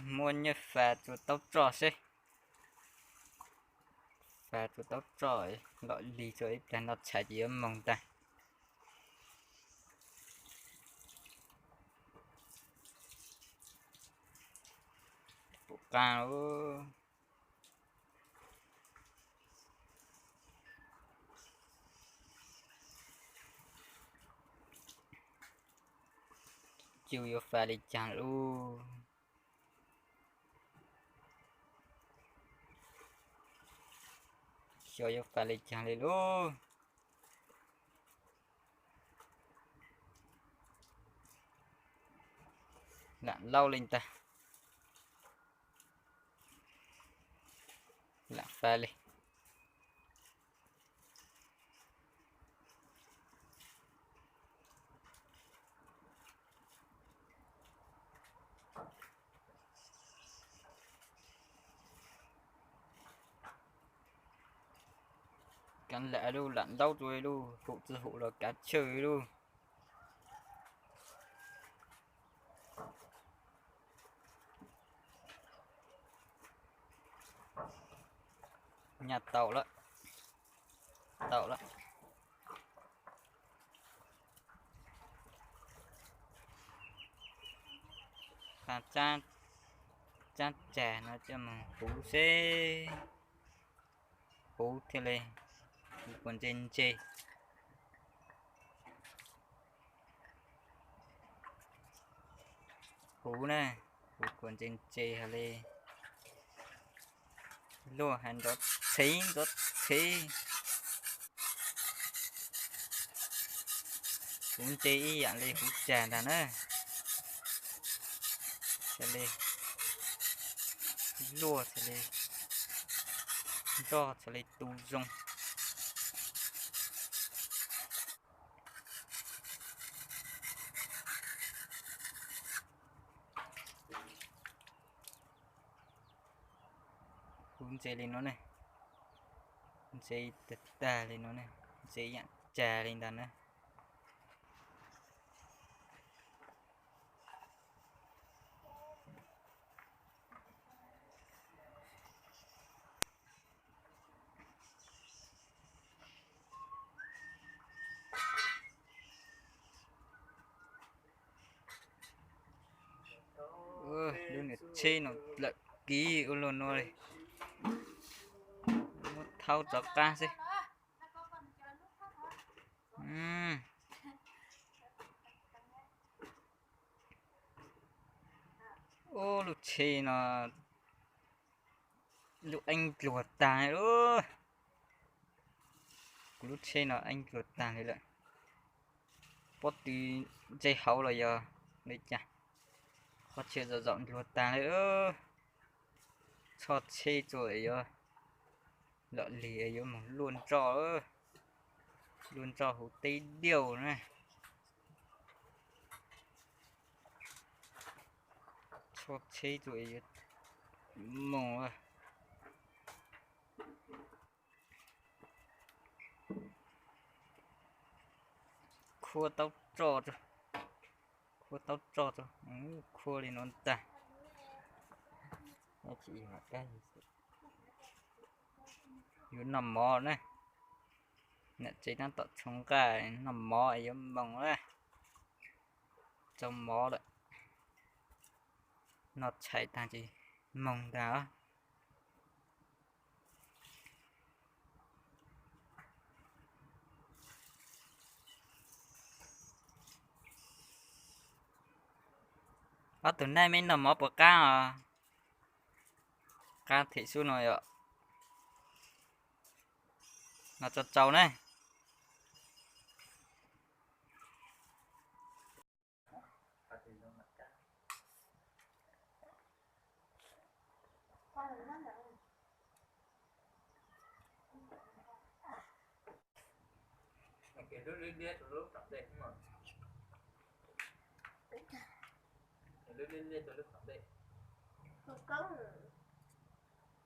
Mua như phạt chuột tóc trò xí. Phạt chuột tóc trò gọi lì cho ít nó chạy gì âm mong ta. Bộ cao chiều vô phạt đi chẳng luôn. Cho vô phạt đi chẳng đi luôn. Lặn lâu lên ta. Lặn phạt đi. Cắn lẹ luôn, lặn lâu rồi luôn. Phụ tư phụ là cá chơi luôn. Nhà tàu đó. Tàu đó. Và chát chè nó cho mà phú xế. Phú thế lên. Còn trên chê. Phú nè. Phú còn trên chê hà lê. Lùa hành đó thấy đó thấy. Cũng chê ý dạng lê phú trà đàn á. Thế lê. Lùa thế lê. Đó thế lê tu dung. Cũng chê lên nó này. Chê tật tà lên nó này. Chê dạng trà lên đàn á. Đứa này chê nó lại ký ưu luôn nó đây. Nó thao cho ca xí. Ô lúc chê nó lúc anh chuột tài đó. Lúc chê nó anh chuột tài này lại. Bốt tí dây hấu rồi giờ. Đây chà. Khó chê giờ rộng chuột tài nữa. Cho chê rồi giờ. Lợn lì ấy mà luôn cho ơ. Luôn cho hủ tây điều này. Cho chê rồi mồ. Khua tóc trò rồi. Khua tóc trò rồi. Khua đi nó ta. Nó chỉ là cái gì. Nó nằm mò này. Nè chỉ nó tọt trong cái nằm mò ấy giống bằng đấy. Trong mò đấy. Nó chạy ta chỉ mong đó. Từ nay mình nằm mò bờ cá à. Cá thị su này ạ. Nó cho trâu này.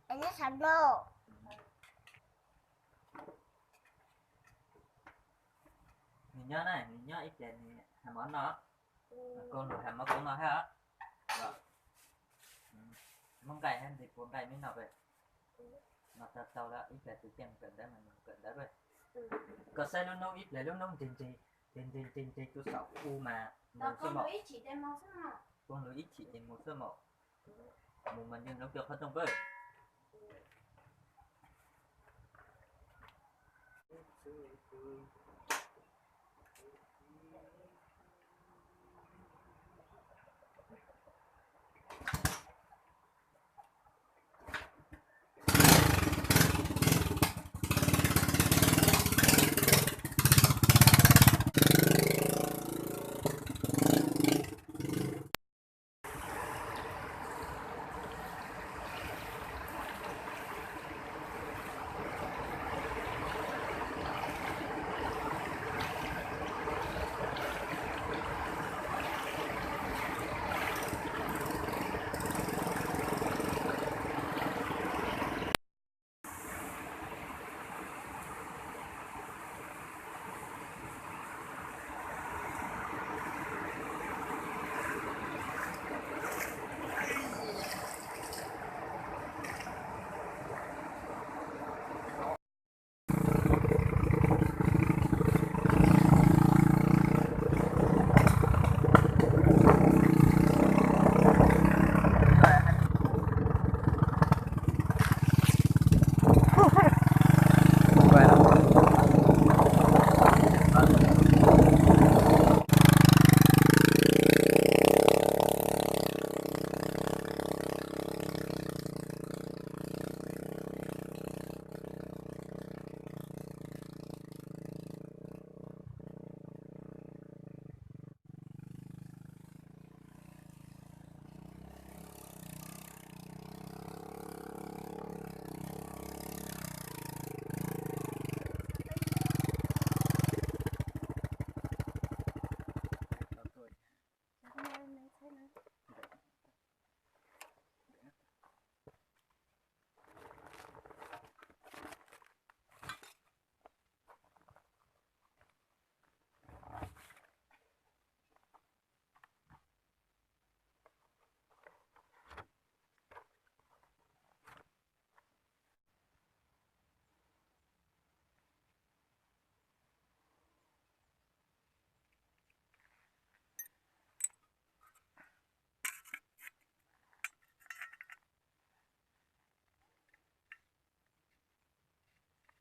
Anh nó sẵn đồ. Mình nhớ này, mình nhớ ít tiền hàm món nó. Con rồi hàm nó cũng nói hết. Rồi. mong cày hay thì cuốn cày mới nọ vậy mà thật sau đó ít là từ chân cần đấy mà mình cần đấy vậy có sai luôn ít là luôn nông trên tôi sáu u mà một số mẫu con lưới ít chỉ đến một số mẫu một mình nhưng nó được hết trong với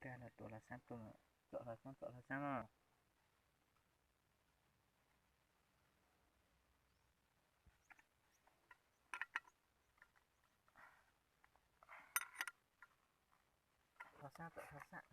cái là tổ là sáng tổ là sáng à thọ sáng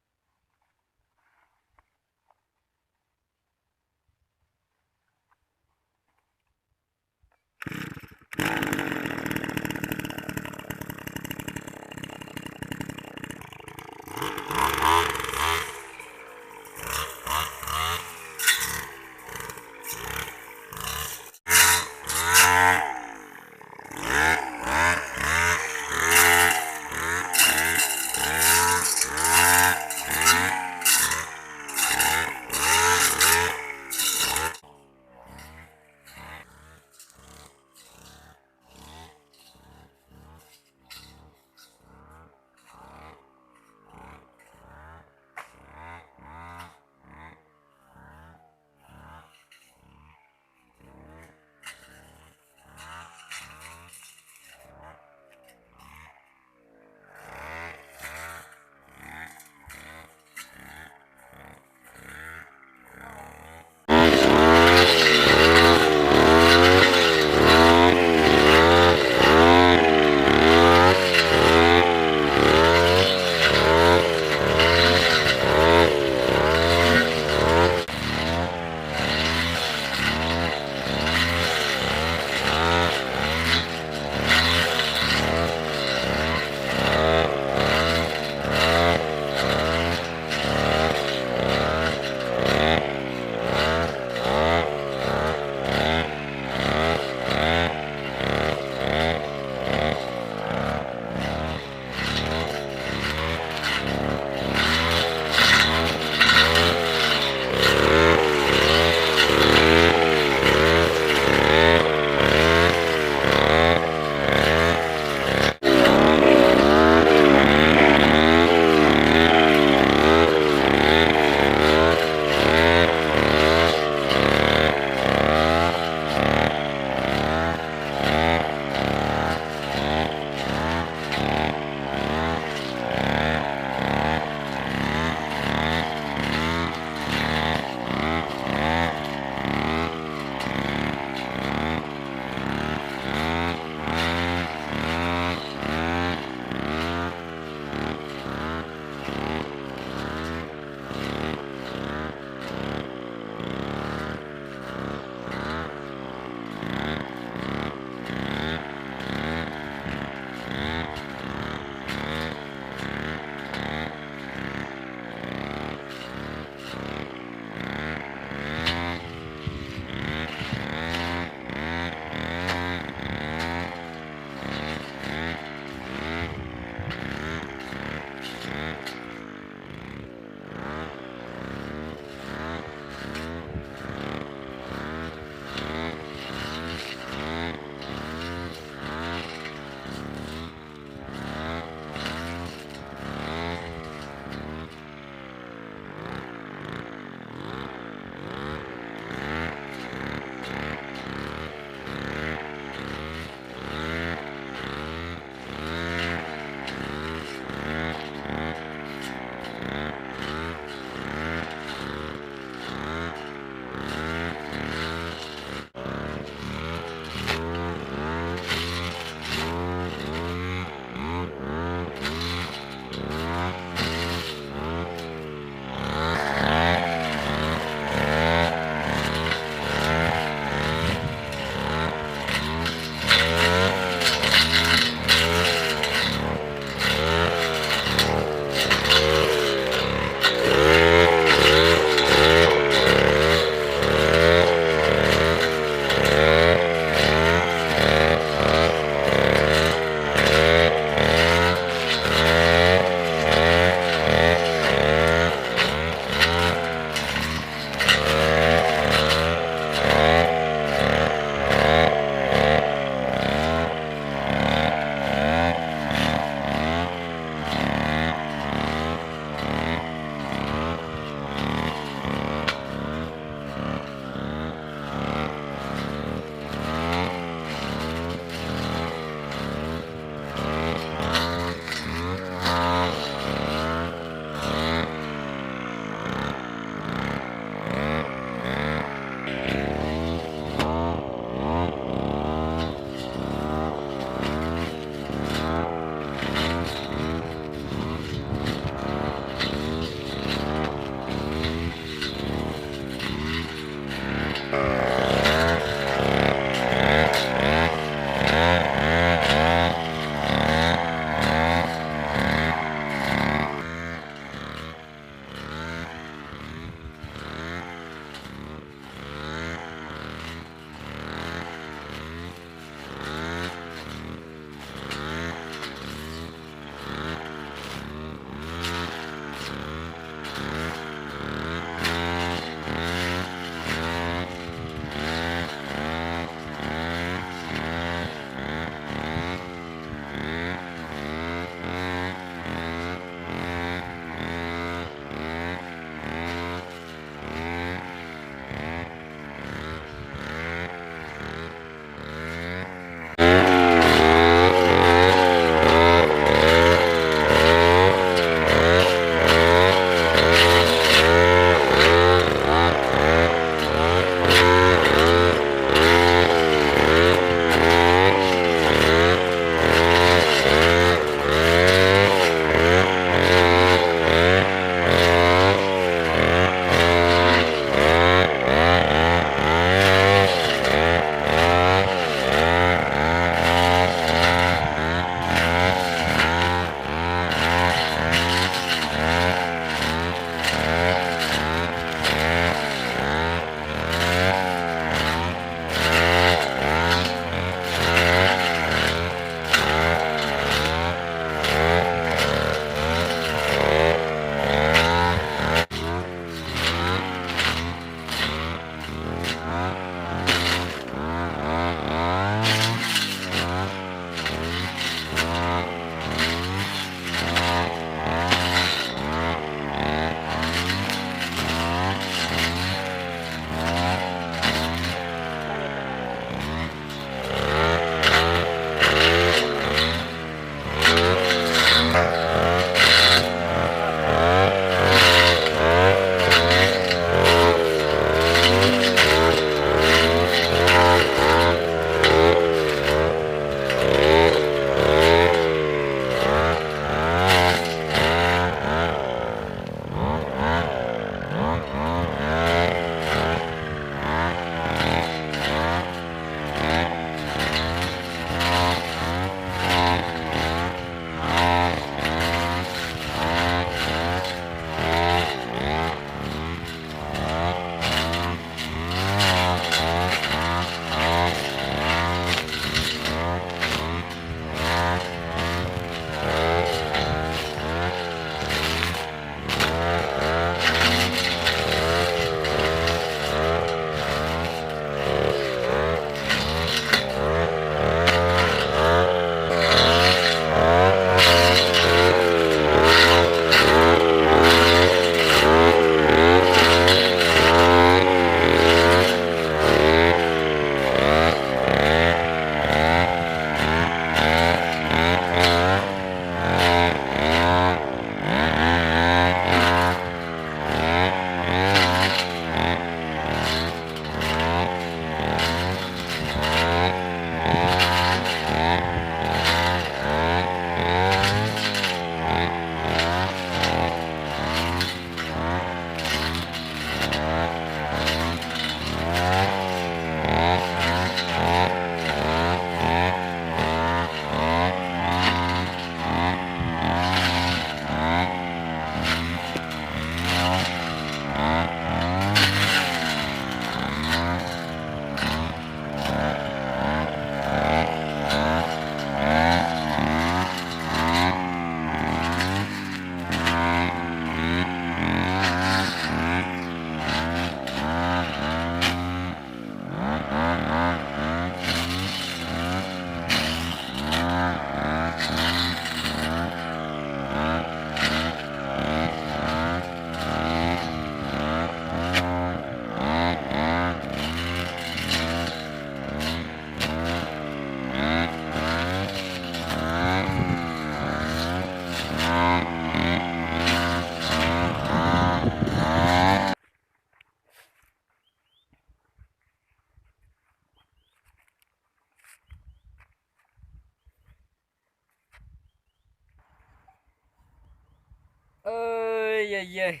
ơi ơi ơi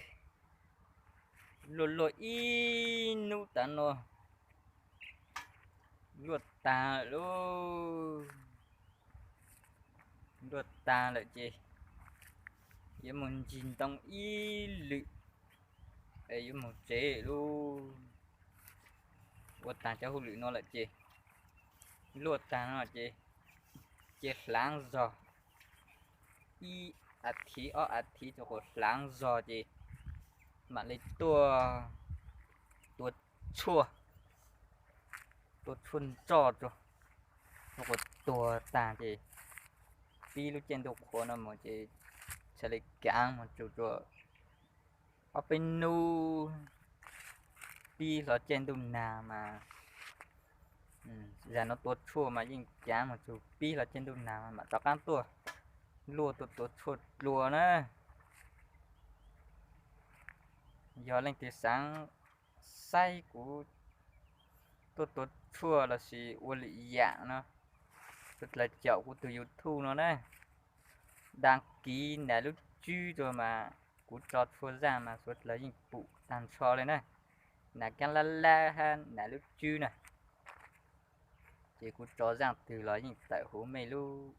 lột lột y nu ta nó luật ta luôn luật ta là gì với một chín tông y lự ấy với một chế luôn luật ta cho hữu lự nó là gì luật ta nó là gì chế lãng giò y ạt thí cho có lãng giò gì mà lấy tua chua tua chun trò rồi nó có tua ta gì pi lúc trên đồ khổ nó mà chỉ sẽ lấy cạn mà chủ rồi ở bên nu pi ở trên đồ nà mà giờ nó tốt chua mà nhưng cạn mà chủ pi ở trên đồ nà mà tao cán tua lùa tốt chua lùa nữa giờ lên từ sáng say của tốt chua là gì uốn lị dạng nó rất là chậu của từ YouTube nó đấy đăng ký đã lúc chú rồi mà cú trò thua ra mà suốt lấy những vụ tàn cho lên này là cái la ha đã lúc chú này chỉ cú trò rằng từ lấy những tại hố mày lu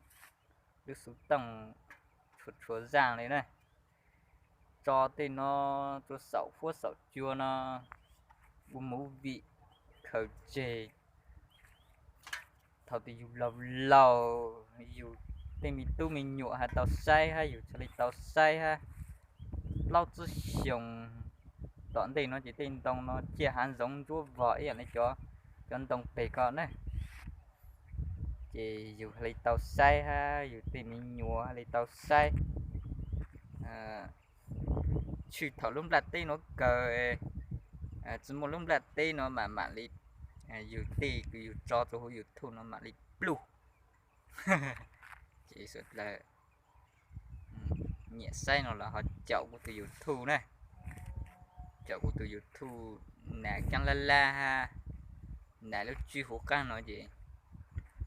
lúc xuống tầng thua giang đấy này cho tên nó cho sậu chua nó bu mũ vị khởi chê thầu thì dù lâu dù tên mình nhụa ha tàu say ha dù cho lấy tàu say ha lâu chứ xiong tọn đây nó chỉ tên tông nó chia hắn giống chúa vợ ấy này cho tông bể con này chỉ dù lấy tàu say ha dù tên mình nhụa lấy tàu say chữ thảo lúc là tên nó cờ chỉ một lúc là tên nó mà lấy dù tê dù cho tôi dù thu nó mà lấy blue chỉ rất là nhẹ say nó là họ chậu của từ YouTube này, chậu của từ YouTube nè căng la ha nè lúc truy hố căng nói gì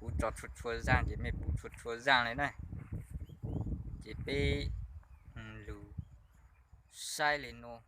cú trò chuột chuột giang chỉ mày bù chuột chuột giang này này chỉ bị lù sai lên nó